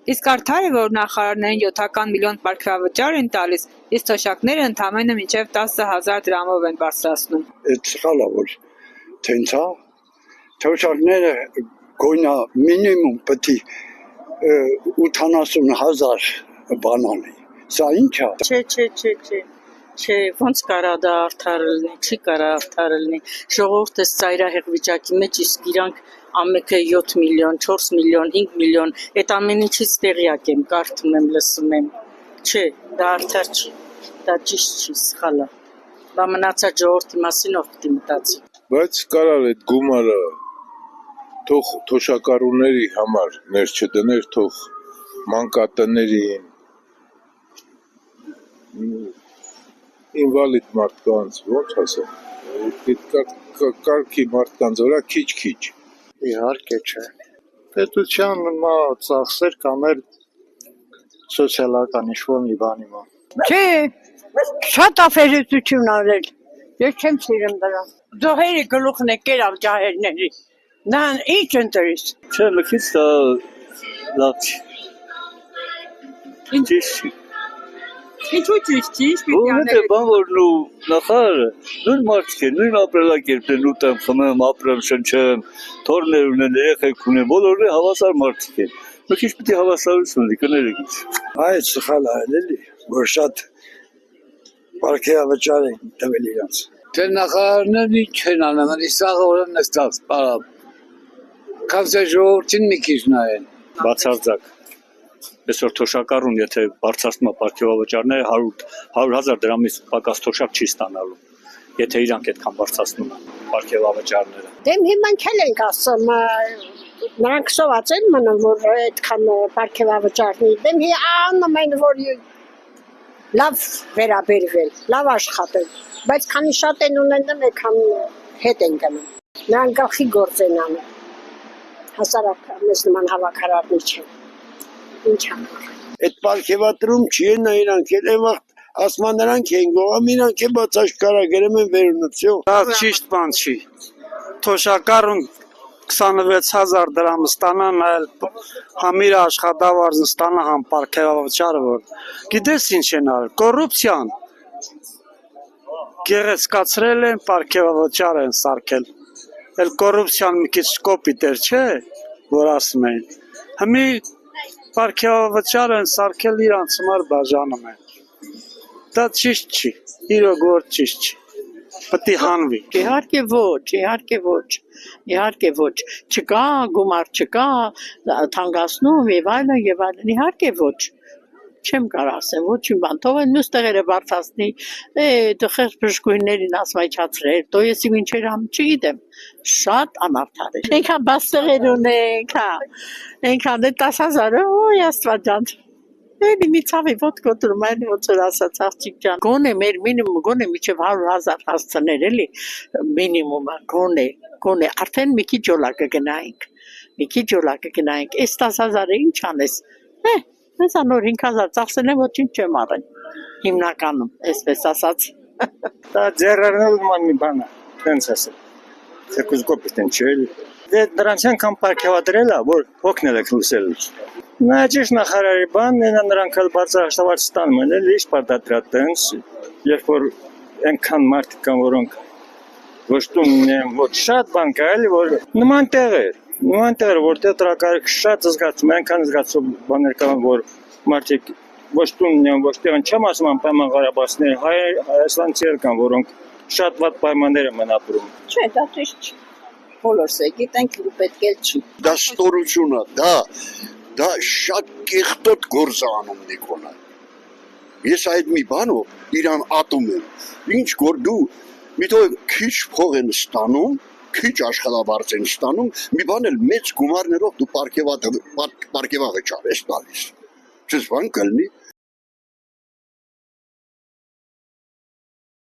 Իսկ արդար է, որ նախարարներին 7 միլիոն պարգևավճար են տալիս, իսկ թոշակները ընդամենը մինչև 10,000 դրամով են բարձրացնում։ Այդ սխալ է, որ տենց է, թոշակները գոնա մինիմում պետք է 80,000 բան անի։ Սա ինչ է։ Չէ, ոնց կարա դա արդար լինի, չի կարա արդար լինի։ Ժողովուրդը ծայրահեղ վիճակի մեջ, իսկ իրանք ամենը 7 միլիոն, 4 միլիոն, 5 միլիոն, այդ ամեն ինչից տեղյակ եմ, կարդում եմ, լսում եմ։ Չէ, դա արդար չի, դա ճիշտ չի, սխալ է։ Բա մնացած ժողովրդի մասին ով պիտի մտածի։ Բայց կարալ այդ գումարը թող թոշակառուների համար ներ չդներ, թող մանկատներին, ինվալիդ մարդկանց, ոնց ասեմ, կարգի մարդկանց վրա քիչ-քիչ։ Իհարկե չէ։ Պետության ծախսեր կամ էլ սոցիալական ինչ-որ մի բանի մա։ Չէ, շատ աֆերեցություն արել։ Ես չեմ սիրում դրան։ Զոհերի գլուխն է կերավ ջահերների։ Դա ինչ ընտրիս։ Չէ, մքից դա լավ չի։ Ինչ չի։ Ինչու ճիշտ չի, Որովհետև բան որ նախարարը նույն մարդիկ են, նույն ապրելակերպն են, ուտեմ, խմեմ, ապրեմ, շնչեմ, թորներ ունեն, երեխեք ունեն, բոլորը հավասար մարդիկ են։ Մի քիչ պիտի հավասարություն ունի, կներեք ինչ։ Այդ սխալ է էլի, որ շատ պարգևավճար են տվել իրանց։ Թե նախարարներն ինչ են անում, իսաղը օրը նստած, պարապ։ Կավզե ժողովրդին մի քիչ նայեն։ Բացարձակ։ Այսօր թոշակառուն, եթե բարձրացնում է պարգևավճարները 100,000 դրամից պակաս թոշակ չի ստանալու, եթե իրանք այդքան բարձրացնում են պարգևավճարները։ Դեմ հիմա չել ենք ասում, նրանք սոված են մնում, որ այդքան պարգևավճարնի։ Դեմ անում են, որ լավ վերաբերվել, լավ աշխատել, բայց քանի շատ են ունենում, այդքան հետ են գնում։ Նրանք գլխի գործ են անում։ Հասարակ մեզ նման հավաքարարներ չեն։ Ինչ անում։ Այդ պարգևատրում չի են իրանք էլ այն վաղ ասման նրանք են գողամ, իրանք է բացաշկարա գրեմ են վերունություն։ Դա ճիշտ բան չի։ Թոշակառուն 26,000 դրամ ստանան, այլ համիր աշխատավարձ ստանա համ պարգևավճարը, որ գիտես ինչ են արել, կոռուպցիան գեղեցկացրել են, պարգևավճար են սարքել։ Էլ կոռուպցիան մի քիչ կոպիտ էր, չէ, որ ասում են։ Հիմի պարգևավճար են սարքել իրանց համար բաժանում են։ Դա ճիշտ չի, իրոք որ ճիշտ չի։ Պետք է հանվի։ Իհարկե ոչ։ Չկա գումար, չկա թանկացնում եւ այլն, իհարկե ոչ։ Չեմ կարող ասեմ, ոչ մի բան, թող են մյուս տեղերը բարձրացնի, դխեր բժշկուհիներին ասմայչացրել, դո ես ինչեր անում, չգիտեմ, շատ անարդար է։ Այնքան բաց տեղեր ունենք, այնքան 10,000, օй աստված ջան։ Էլի մի ցավի ոտ կոտրում, այլ ոնց որ ասած աղջիկ ջան, գոնե մեր մինիմումը գոնե միջև 100,000 հասցներ էլի, մինիմումը գոնե, արդեն մի քիչ ջոլա կգնայինք, այս 10,000-ը ինչ անես, Ես անոր 5,000 ծախսել եմ, ոչինչ չեմ առել, հիմնականում, այսպես ասած։ Դա ձեռարնել ման մի բան է, տենց ասել, երկուս կոպիտ են չէ էլի։ Դե դրանց անգամ պարգևատրել է, որ հոգնել եք լուսել։ Նա ճիշտ նախարարի բանն է, նրանք էլ բարձր աշխատավարձ ստանում են, էլի ինչ պարտադրա տենց, երբ որ այնքան մարդիկ կան, որոնք ոչ տունն են, ոչ շատ բան կա էլի, որ նման տեղեր, որտեղ տրակարը շատ զգացում, այնքան զգացում բաներ կան, որ մարդիկ ոչ տունն են, ոչ տեղն չեմ ասում անպայման Ղարաբաղցիներ, հայաստանցիներ կան, որոնք շատ վատ պայմաններ են ապրում։ Չէ, դա ճիշտ չի։ Բոլորս է գիտենք, ու պետք է չի։ Դա ստորություն է, դա շատ կեղտոտ գործ է անում Նիկոլը։ Ես այդ մի բանով իրան ատում եմ։ Ինչ որ դու մի թող քիչ փող են ստանում, քիչ աշխատավարձ են ստանում, մի բան էլ մեծ գումարներով դու պարգևավճար ես տալիս։ Չես բան կլինի,